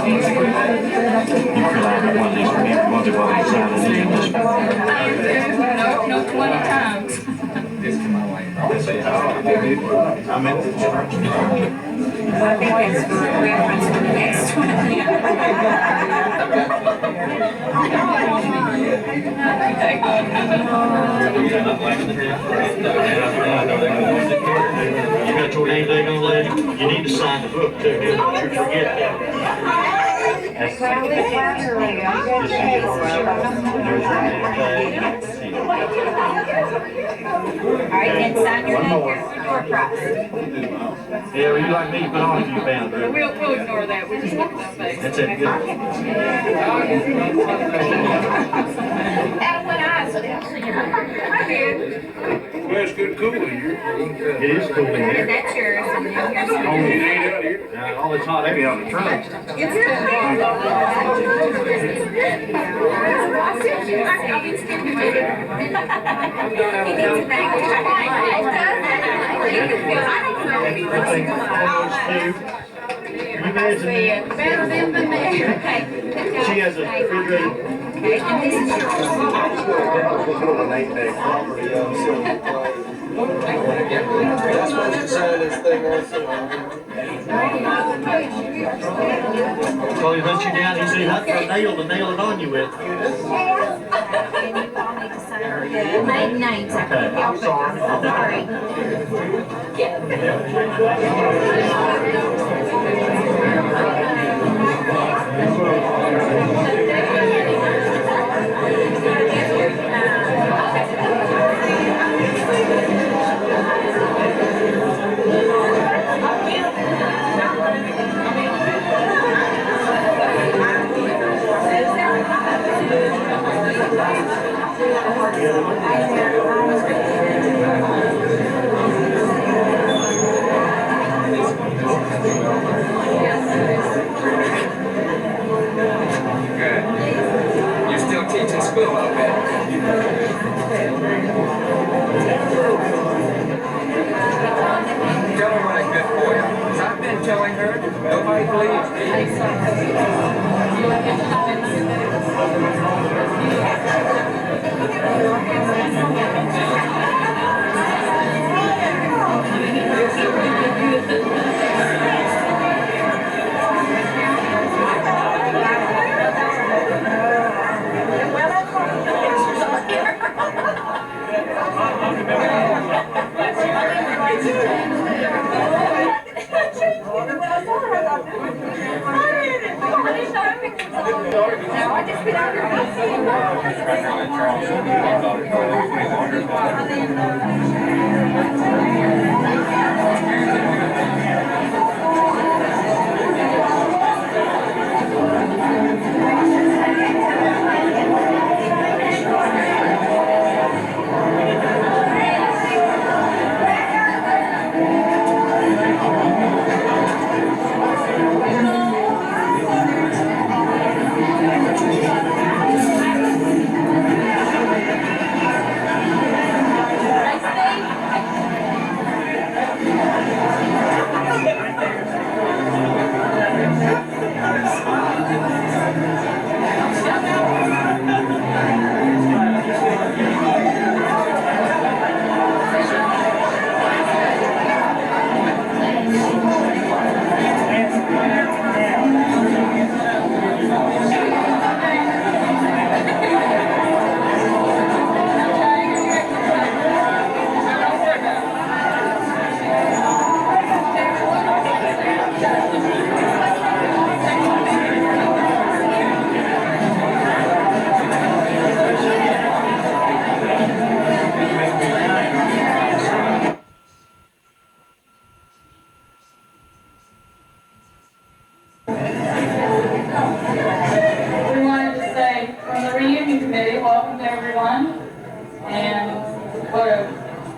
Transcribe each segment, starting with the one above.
No, 20 times. I'm at the church. I think that's for reference to the next one. You got your name tag on, lady? You need to sign the book too, don't you forget that. Alright, then sign your name here for door prize. Yeah, would you like me to put on a few pounds? We'll ignore that. We just look at that face. That's it, good. That one eye, so they'll see your. Well, it's good cool in here. It is cool in here. That's yours, and then here's It ain't out here. All it's hot, maybe on the trunk. It's your I'll be standing with you. He needs a bag. Better than the mayor. She has a refrigerator. Okay, and this is yours. That's what you sign this thing also. So he hunts you down, he said, hunt for a nail to nail it on you with. And you all need to sign the maiden names. Okay, I'm sorry. Sorry. Good. You're still teaching school, I bet. Tell her what a good boy I was. I've been telling her. Nobody believes me.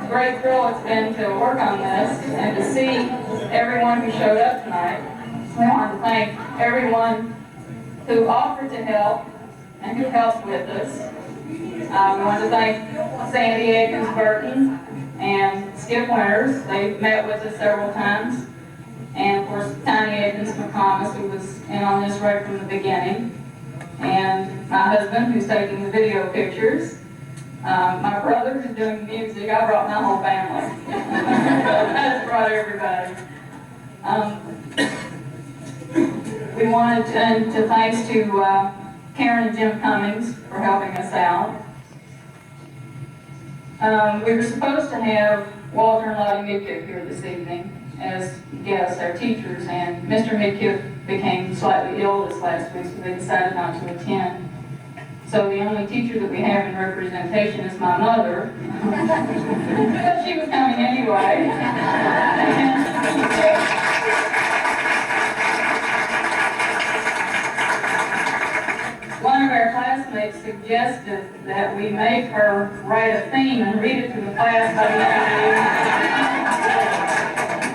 great thrill it's been to work on this and to see everyone who showed up tonight. We want to thank everyone who offered to help and who helped with us. We want to thank Sandy Eggins Burton and Skip Winters. They've met with us several times. And of course, Tiny Evans McComas, who was in on this right from the beginning. And my husband, who's taking the video pictures. My brother, who's doing the music. I brought my whole family. I just brought everybody. We wanted to thanks to Karen and Jim Cummings for helping us out. We were supposed to have Walter and Lottie Midkiff here this evening as guests, our teachers, and Mr. Midkiff became slightly ill this last week, so they decided not to attend. So the only teacher that we have in representation is my mother. But she was coming anyway. One of our classmates suggested that we make her write a theme and read it to the class by the end of the evening.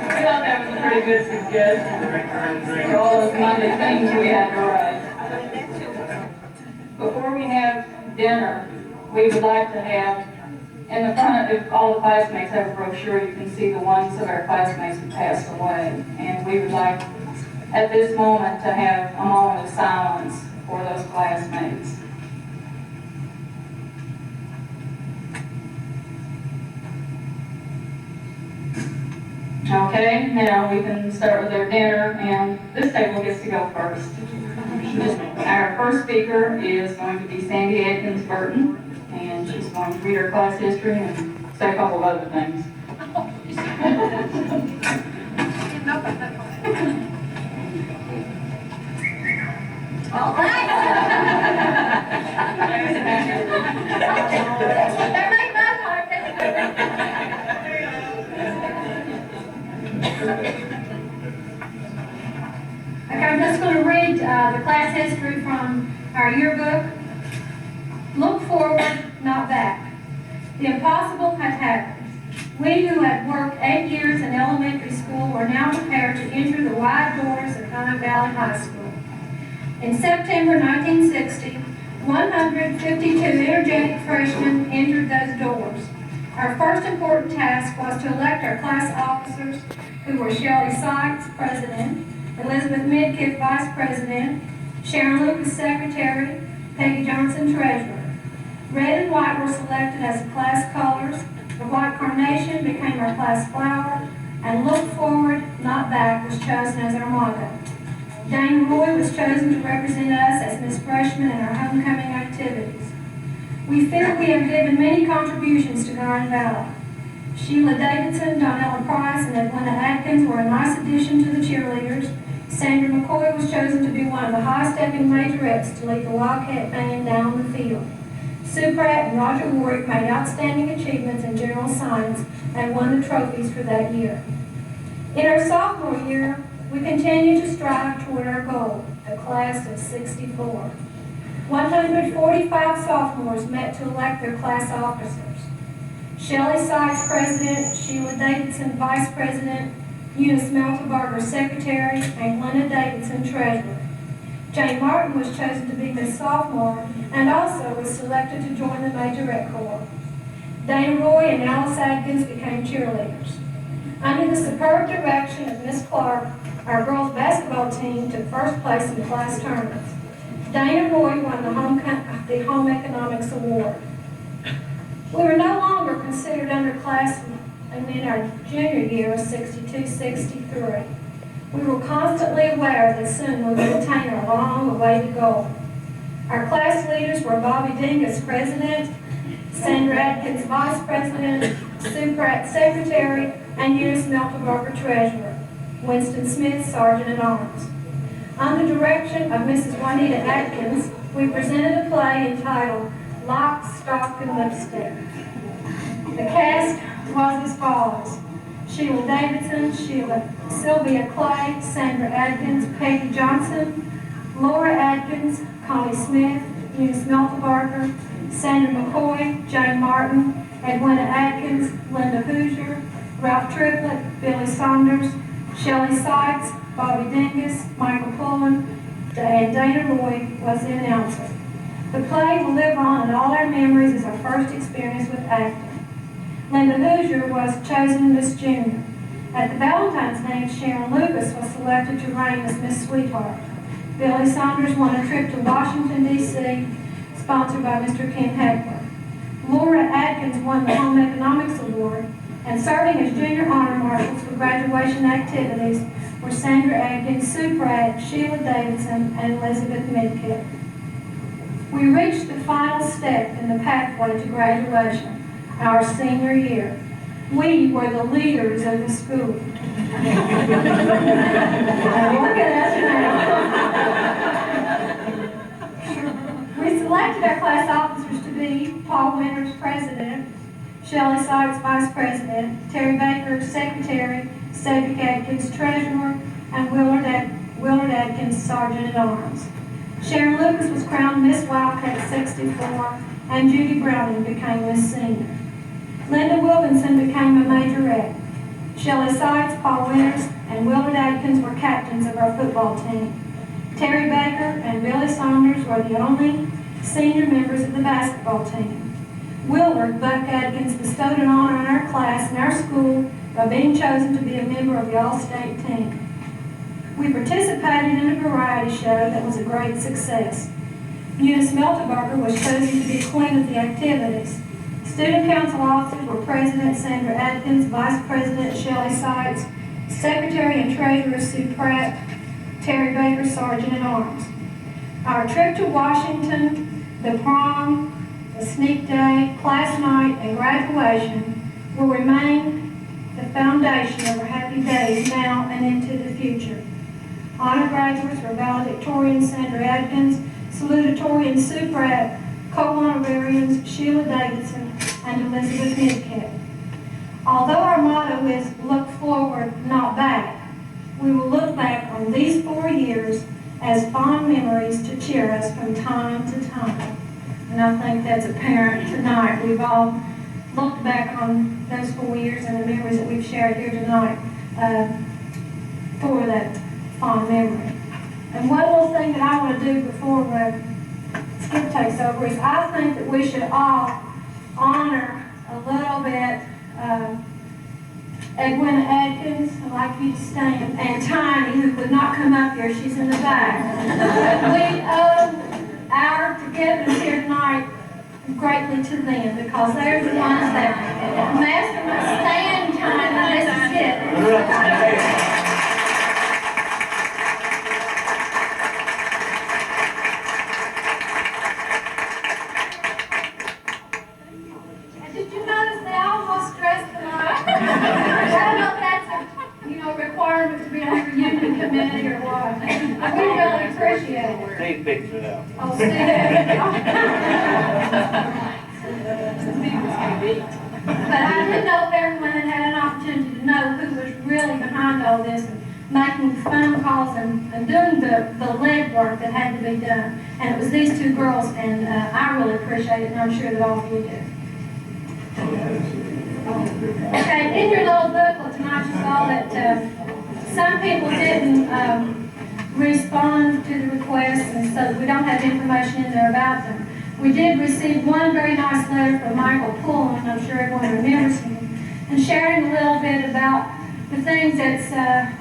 We thought that was a pretty good suggestion for all those Monday things we had to write. Before we have dinner, we would like to have, in the front, if all the classmates have a brochure, you can see the ones of our classmates who passed away. And we would like, at this moment, to have a moment of silence for those classmates. Okay, now we can start with our dinner, and this table gets to go first. Our first speaker is going to be Sandy Atkins Burton, and she's going to read her class history and say a couple of other things. All right. That made my part. Okay, I'm just going to read the class history from our yearbook. Look forward, not back. The impossible had happened. We who had worked 8 years in elementary school were now prepared to enter the wide doors of Guyan Valley High School. In September 1960, 152 energetic freshmen entered those doors. Our first important task was to elect our class officers, who were Shelley Sykes, President, Elizabeth Midkiff, Vice President, Sharon Lucas, Secretary, Peggy Johnson, Treasurer. Red and white were selected as the class colors. The white carnation became our class flower, and look forward, not back was chosen as our motto. Dane Roy was chosen to represent us as Miss Freshman in our homecoming activities. We feel we have given many contributions to Guyan Valley. Sheila Davidson, Donnella Price, and Edwina Atkins were a nice addition to the cheerleaders. Sandra McCoy was chosen to be one of the high-stepping majorettes to lead the Wildcat band down the field. Sue Pratt and Roger Warwick made outstanding achievements in general science and won the trophies for that year. In our sophomore year, we continue to strive toward our goal, a class of 64. 145 sophomores met to elect their class officers. Shelley Sykes, President, Sheila Davidson, Vice President, Eunice Melteberger, Secretary, and Glenna Davidson, Treasurer. Jane Martin was chosen to be Miss Sophomore and also was selected to join the Majorette Corps. Dana Roy and Alice Atkins became cheerleaders. Under the superb direction of Miss Clark, our girls basketball team took first place in class tournaments. Dana Roy won the Home Economics Award. We were no longer considered underclassmen, and in our junior year of 62-63. We were constantly aware that soon we would attain our long-awaited goal. Our class leaders were Bobby Dingus, President, Sandra Atkins, Vice President, Sue Pratt, Secretary, and Eunice Melteberger, Treasurer. Winston Smith, Sergeant-at-Arms. Under direction of Mrs. Juanita Atkins, we presented a play entitled Lock, Stock, and Lipstick. The cast was as follows: Sheila Davidson, Sylvia Clay, Sandra Atkins, Peggy Johnson, Laura Atkins, Connie Smith, Eunice Melteberger, Sandra McCoy, Jane Martin, Edwina Atkins, Linda Hoosier, Ralph Triplett, Billy Saunders, Shelley Sykes, Bobby Dingus, Michael Pullen, and Dana Roy was the announcer. The play will live on in all our memories as our first experience with acting. Linda Hoosier was chosen Miss Junior. At the Valentine's Day, Sharon Lucas was selected to reign as Miss Sweetheart. Billy Saunders won a trip to Washington, D.C., sponsored by Mr. Ken Heckler. Laura Atkins won the Home Economics Award, and serving as junior honor marshals for graduation activities were Sandra Atkins, Sue Pratt, Sheila Davidson, and Elizabeth Midkiff. We reached the final step in the pathway to graduation, our senior year. We were the leaders of the school. Look at us now. We selected our class officers to be Paul Winters, president, Shelley Sykes, vice president, Terry Baker, secretary, Cedric Atkins, treasurer, and Willard Atkins, sergeant at arms. Sharon Lucas was crowned Miss Wildcat 64, and Judy Browning became Miss Senior. Linda Wilkinson became a majorette. Shelley Sykes, Paul Winters, and Willard Atkins were captains of our football team. Terry Baker and Billy Saunders were the only senior members of the basketball team. Willard, Buck Atkins, bestowed an honor on our class and our school by being chosen to be a member of the All-State team. We participated in a variety show that was a great success. Eunice Melteberger was chosen to be queen of the activities. Student council officers were President Sandra Atkins, Vice President Shelley Sykes, Secretary and Treasurer Sue Pratt, Terry Baker, Sergeant at Arms. Our trip to Washington, the prom, the sneak day, class night, and graduation will remain the foundation of our happy days now and into the future. Honor graduates were valedictorian Sandra Atkins, salutatorian Sue Pratt, co-honorarians Sheila Davidson, and Elizabeth Midkiff. Although our motto is look forward, not back, we will look back on these 4 years as fond memories to cheer us from time to time. And I think that's apparent tonight. We've all looked back on those 4 years and the memories that we've shared here tonight for that fond memory. And one little thing that I want to do before Skip takes over is I think that we should all honor a little bit Edwina Atkins. I'd like you to stand, and Tiny, who would not come up here, she's in the back. We owe our togetherness here tonight greatly to them because they're the ones that Master must stand, Tiny. This is it. Did you notice they almost dressed alike? I don't know if that's a requirement to be on the union committee or what. We really appreciate it. Steve picks it out. Oh, Steve. But I did know if everyone had an opportunity to know who was really behind all this and making phone calls and doing the lead work that had to be done. And it was these two girls, and I really appreciate it, and I'm sure that all of you do. Okay, in your little booklet tonight you saw that some people didn't respond to the request, and so we don't have information in there about them. We did receive one very nice letter from Michael Pullman, I'm sure everyone remembers him, and sharing a little bit about the things that's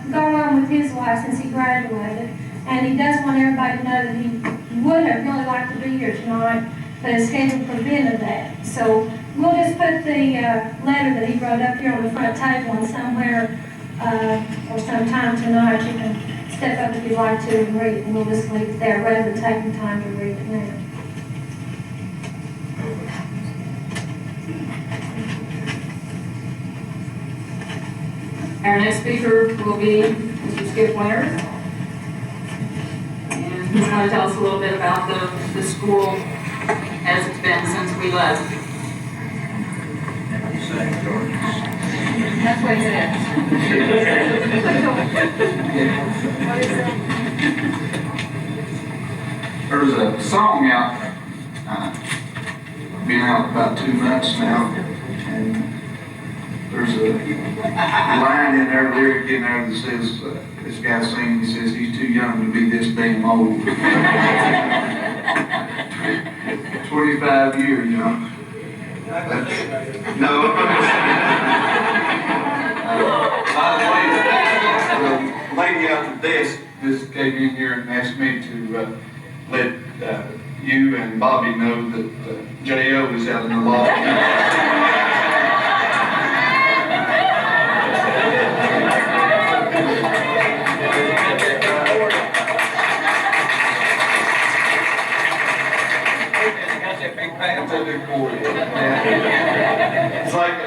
going on with his life since he graduated. And he does want everybody to know that he would have really liked to be here tonight, but his schedule prevented that. So we'll just put the letter that he wrote up here on the front table, and somewhere or sometime tonight you can step up if you'd like to and read it, and we'll just leave it there rather than taking time to read it now. Our next speaker will be Mr. Skip Winter. And he's going to tell us a little bit about the school as it's been since we left. That's what he said. There's a song out, been out about 2 months now, and there's a line in there, lyric in there that says, this guy singing, he says, he's too young to be this damn old. 25 years, you know. No. at the desk just came in here and asked me to let you and Bobby know that J.O. is out in the lobby. It's like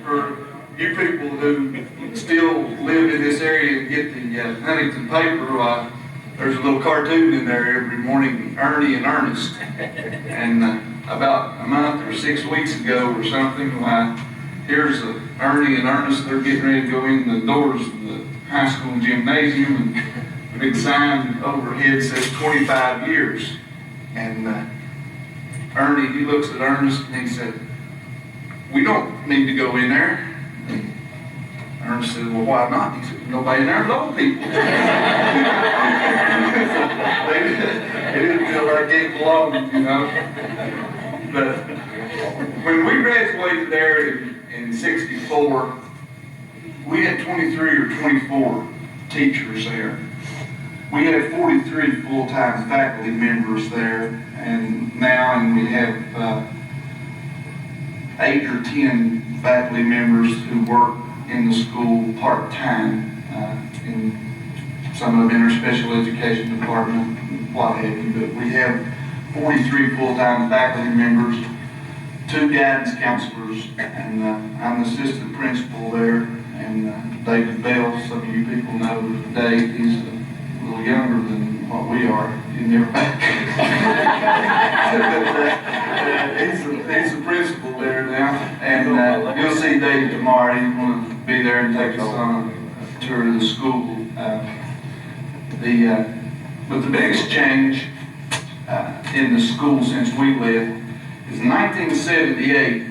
for you people who still live in this area and get the Huntington paper, there's a little cartoon in there every morning, Ernie and Ernest. And about a month or 6 weeks ago or something, here's Ernie and Ernest, they're getting ready to go in the doors of the high school gymnasium, and the big sign overhead says 25 years. And Ernie, he looks at Ernest and he said, "We don't need to go in there." And Ernest said, "Well, why not?" He said, "Nobody in there is old people." They didn't feel like they belonged, you know. But when we graduated there in 64, we had 23 or 24 teachers there. We had 43 full-time faculty members there, and we have 8 or 10 faculty members who work in the school part-time, in some of them in our special education department, what have you. But we have 43 full-time faculty members, 2 guidance counselors, and I'm the assistant principal there, and David Bell, some of you people know Dave, he's a little younger than what we are. He never he's the principal there now, and you'll see Dave tomorrow. He's going to be there and take us on a tour of the school. But the biggest change in the school since we left is in 1978,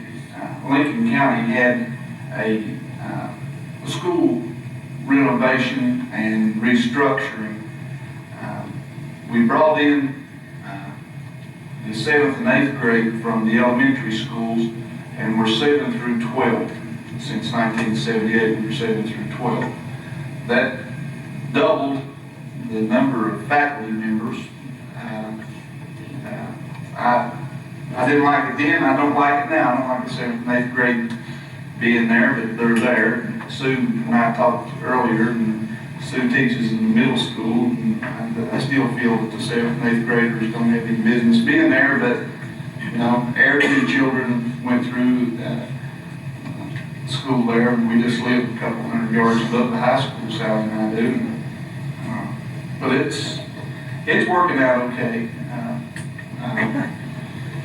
Lincoln County had a school renovation and restructuring. We brought in the 7th and 8th grade from the elementary schools, and we're 7 through 12. Since 1978, we were 7 through 12. That doubled the number of faculty members. I didn't like it then, I don't like it now. I don't like the 7th and 8th grade being there, but they're there. Sue and I talked earlier, and Sue teaches in the middle school, and I still feel that the 7th and 8th graders don't have any business being there, but you know, every children went through school there, and we just live a couple hundred yards above the high school, Sally and I do. But it's working out okay.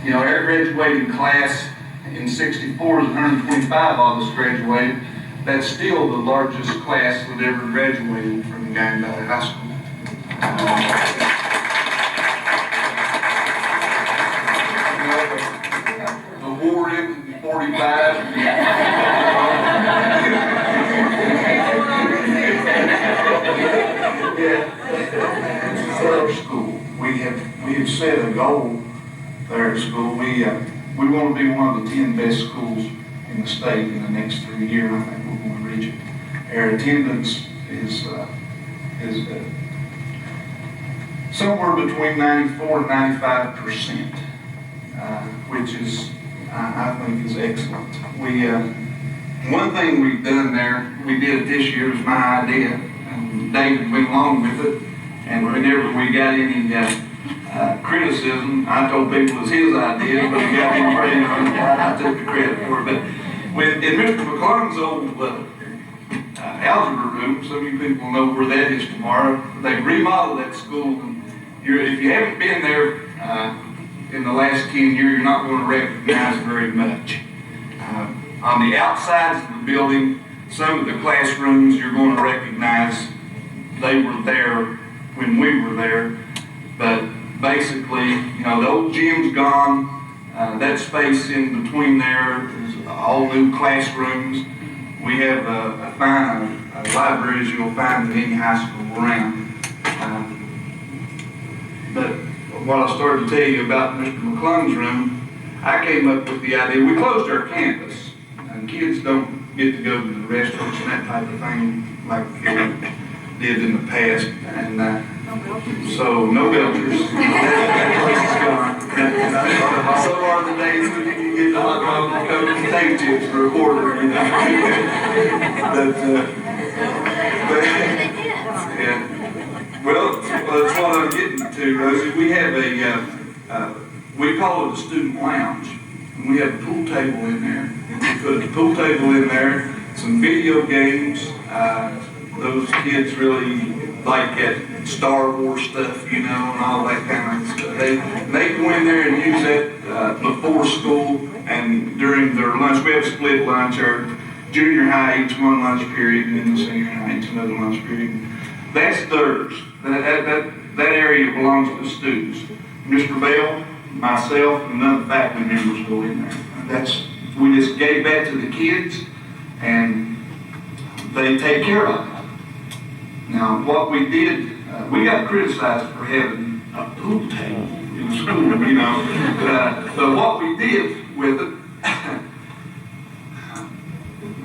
You know, our graduating class in 64 is 125 of us graduated. That's still the largest class that ever graduated from Guyan Valley High School. The war ended in 45. This is our school. We have set a goal there at school. We want to be one of the 10 best schools in the state in the next 3 years. I think we're going to reach it. Our attendance is somewhere between 94 and 95%, which is, I think, is excellent. One thing we've done there, we did it this year, was my idea, and David went along with it, and whenever we got any criticism, I told people it was his idea, but we got any praise on it, I took the credit for it. But in Mr. McClung's old algebra room, some of you people know where that is tomorrow, they remodeled that school. And if you haven't been there in the last 10 years, you're not going to recognize very much. On the outsides of the building, some of the classrooms you're going to recognize they were there when we were there. But basically, you know, the old gym's gone. That space in between there is all new classrooms. We have a fine library, as you'll find in any high school around. But what I started to tell you about Mr. McClung's room, I came up with the idea. We closed our campus, and kids don't get to go to the restaurants and that type of thing like did in the past, and so no belchers. So are the days when you can get the hot dog and Coke and potato chips for a quarter, you know. Yeah. Well, that's what I'm getting to, Rosie. We have we call it a student lounge, and we have a pool table in there. We put a pool table in there, some video games. Those kids really like that Star Wars stuff, you know, and all that kind of stuff. They go in there and use that before school and during their lunch. We have split lunch. Our junior high eats one lunch period, and then the senior high eats another lunch period. That's theirs. That area belongs to the students. Mr. Bell, myself, and none of the faculty members go in there. We just gave that to the kids, and they take care of it. Now, what we did, we got criticized for having a pool table in school, you know. But what we did with it,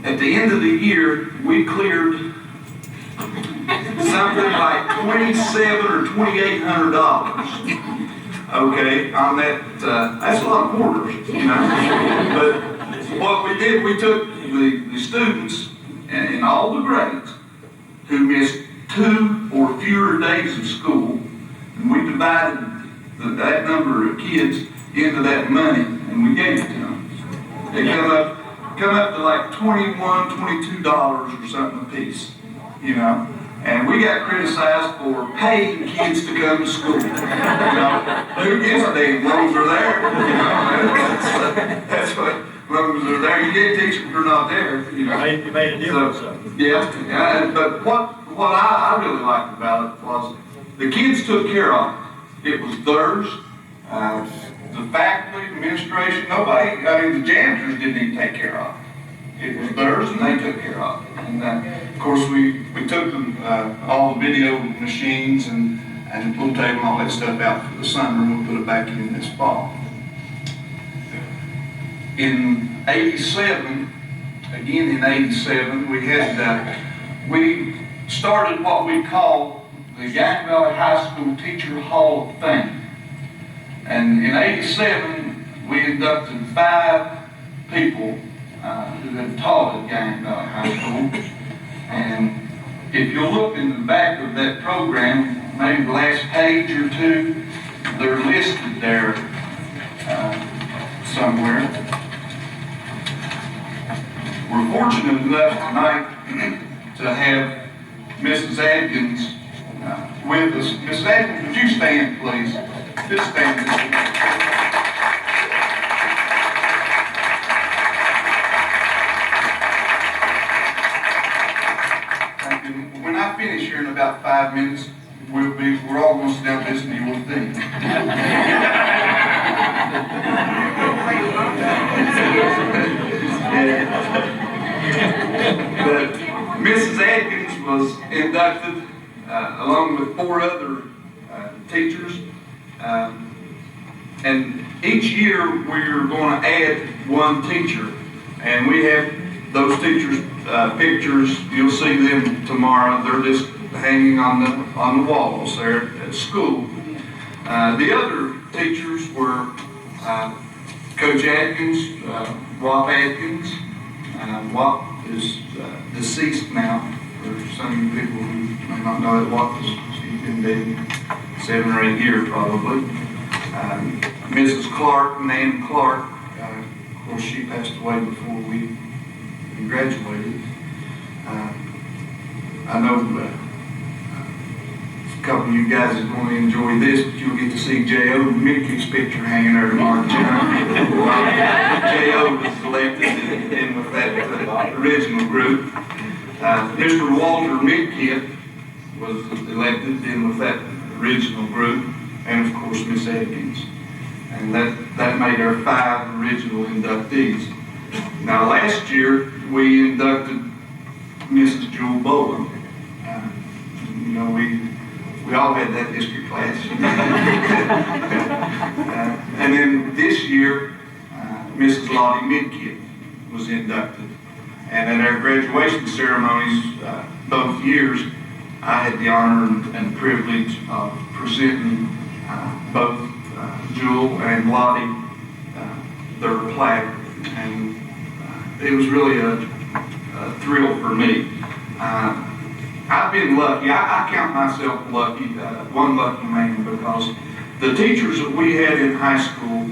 at the end of the year, we cleared something like $2,700 or $2,800. Okay, on that, that's a lot of quarters, you know. But what we did, we took the students in all the grades who missed 2 or fewer days of school, and we divided that number of kids into that money, and we gave it to them. They come up to like $21, $22 or something a piece, you know. And we got criticized for paying kids to come to school. You know, who gives a damn? Loans are there. You know, that's what loans are there. You get teachers if they're not there. You know, You made a difference. So, yeah. But what I really liked about it was the kids took care of it. It was theirs. The faculty, administration, nobody. I mean, the janitors didn't even take care of it. It was theirs, and they took care of it. And of course, we took them, all the video machines and the pool table and all that stuff out for the summer, and we'll put it back in this fall. In '87, we started what we call the Guyan Valley High School Teacher Hall of Fame. And in '87, we inducted 5 people who had taught at Guyan Valley High School. And if you look in the back of that program, maybe the last page or 2, they're listed there somewhere. We're fortunate enough tonight to have Mrs. Adkins with us. Mrs. Adkins, would you stand, please? Just stand. When I finish here in about 5 minutes, we're all going to sit down and listen to your thing. But Mrs. Adkins was inducted along with 4 other teachers. And each year we're going to add 1 teacher. And we have those teachers' pictures. You'll see them tomorrow. They're just hanging on the walls there at school. The other teachers were Coach Atkins, Wap Atkins. Wap is deceased now. For some of you people who may not know that Wap he's been dead 7 or 8 years probably. Mrs. Clark, Nan Clark, of course she passed away before we graduated. I know a couple of you guys are going to enjoy this, but you'll get to see J.O. Mickey's picture hanging there tomorrow. J.O. was elected in with that original group. Mr. Walter Midkiff was elected in with that original group, and of course Miss Adkins. And that made our 5 original inductees. Now last year we inducted Mrs. Jewel Bowen. You know, we all had that history class. And then this year Mrs. Lottie Midkiff was inducted. And at our graduation ceremonies both years, I had the honor and privilege of presenting both Jewel and Lottie their plaque, and it was really a thrill for me. I've been lucky. I count myself lucky, one lucky man, because the teachers that we had in high school,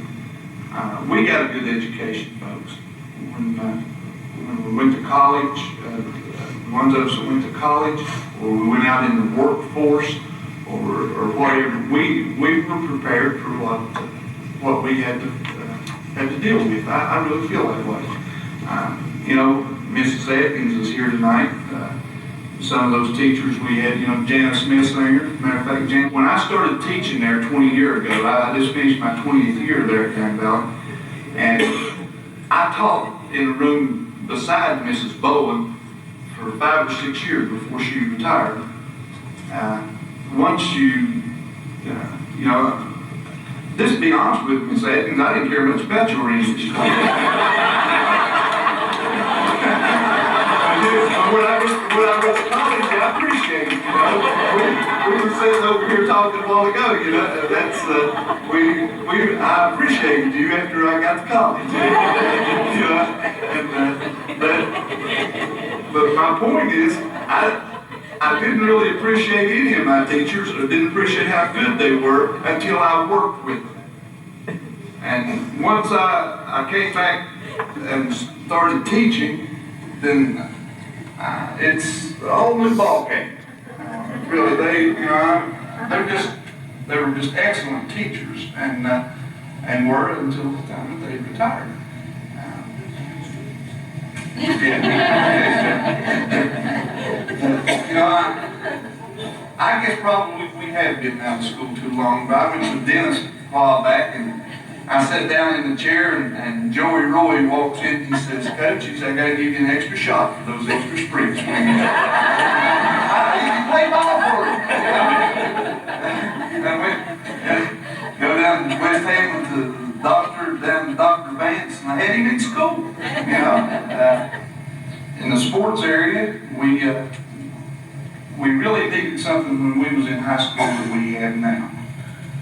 we got a good education, folks. When we went to college, the ones of us that went to college, or we went out in the workforce, or whatever, we were prepared for what we had to deal with. I really feel that way. Mrs. Atkins is here tonight. Some of those teachers we had, Janice Smith's there. Matter of fact, when I started teaching there 20 years ago, I just finished my 20th year there at Guyan Valley, and I taught in a room beside Mrs. Bowen for 5 or 6 years before she retired. Once just to be honest with Miss Atkins, I didn't care much about your English. When I was at college, I appreciate it. We were sitting over here talking a while ago. That's I appreciated you after I got to college. But my point is, I didn't really appreciate any of my teachers, or didn't appreciate how good they were until I worked with them. And once I came back and started teaching, then it's a whole new ballgame. Really, they were just excellent teachers, and were until the time that they retired. I guess probably we have been out of school too long, but I went to the dentist a while back, and I sat down in the chair, and Joey Roy walks in, and he says, "Coach," he said, "I gotta give you an extra shot for those extra sprints." You play ball for it. And I went, go down to West Ham with the doctor, down to Dr. Vance, and I had him in school. In the sports area, we really needed something when we was in high school that we have now,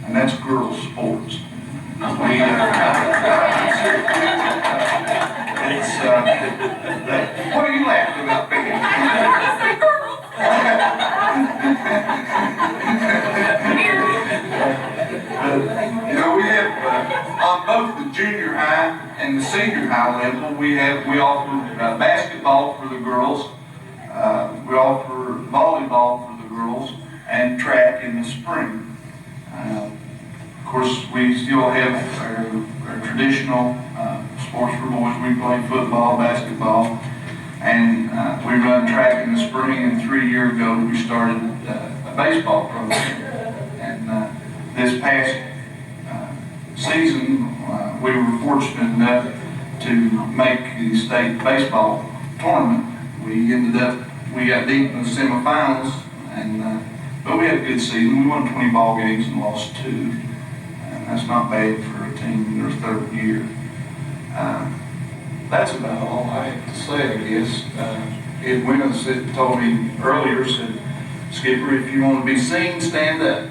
and that's girls' sports. What are you laughing about, baby? We have on both the junior high and the senior high level, we offer basketball for the girls, we offer volleyball for the girls, and track in the spring. Of course, we still have our traditional sports for boys. We play football, basketball, and we run track in the spring. And 3 years ago, we started a baseball program. And this past season, we were fortunate enough to make the state baseball tournament. We got deep in the semifinals, but we had a good season. We won 20 ball games and lost 2. That's not bad for a team in their third year. That's about all I have to say, I guess. Ed Winnes told me earlier, said, "Skipper, if you want to be seen, stand up."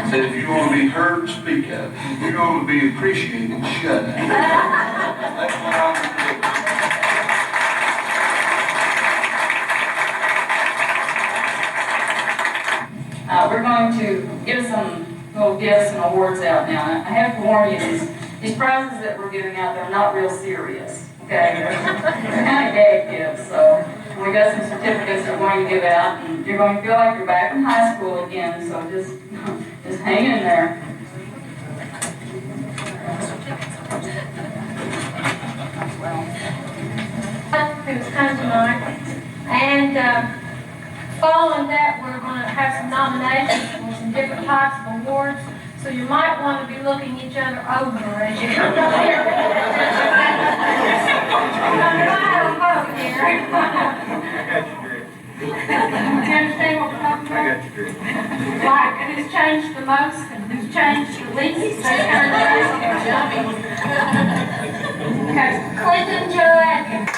Said, "If you want to be heard, speak up. If you want to be appreciated, shut up." That's what I'm going to do. We're going to give some little gifts and awards out now. I have to warn you, these prizes that we're giving out, they're not real serious, okay? They're kind of gag gifts, so we got some certificates we're going to give out, and you're going to feel like you're back in high school again, so just hang in there. Who's come tonight, and following that, we're going to have some nominations for some different types of awards, so you might want to be looking each other over as you come up here. Do you understand what we're talking about? Like, who's changed the most and who's changed the least? That kind of thing. Okay, Clinton Joe Atkins.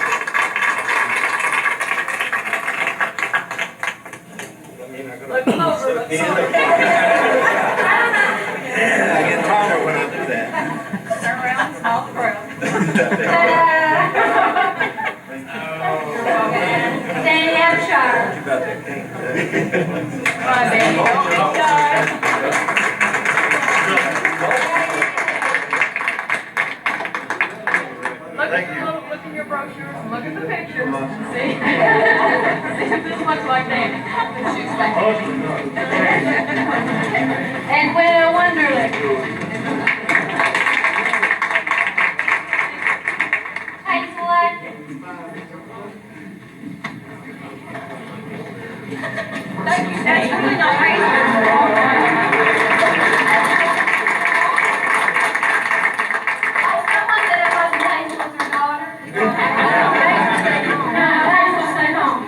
Danny Abshire. Come on, Danny, don't be shy. Look in your brochures and look at the pictures and see. See if this looks like Danny. And Widow Wonderlick. Hazel Atkins. Thank you, Danny. You're really not raising her. Someone said it wasn't Hazel, it's her daughter. No, Hazel, stay home.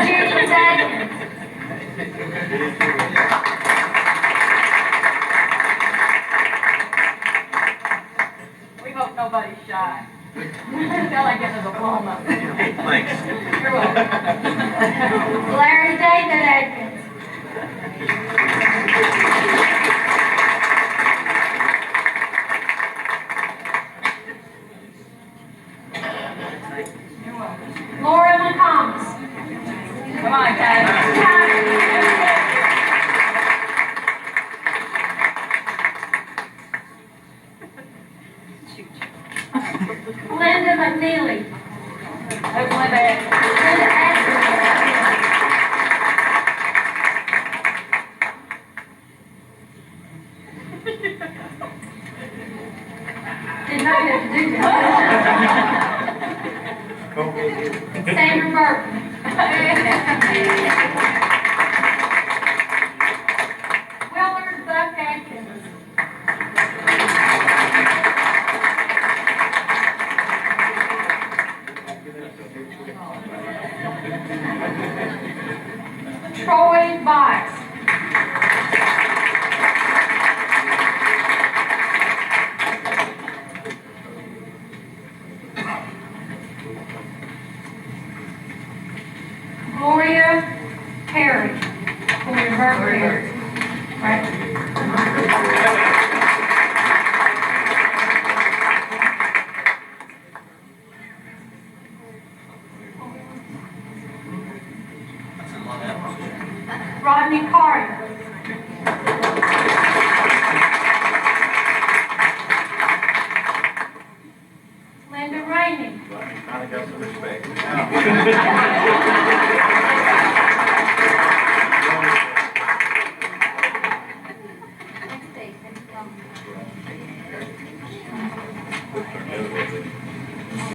James Atkins. We hope nobody's shy. Feel like getting a diploma. Thanks. You're welcome. Larry David Atkins. You're welcome. Laura McComas. Come on, guys. Linda McNeely. Who's Linda? Linda Atkins. Didn't know you had to do that. Sandra Burton. Willard Buck Atkins. Troy Bice. Gloria Perry. Gloria Burke Perry. Right. Rodney Carter. Linda Rainey. I got some respect.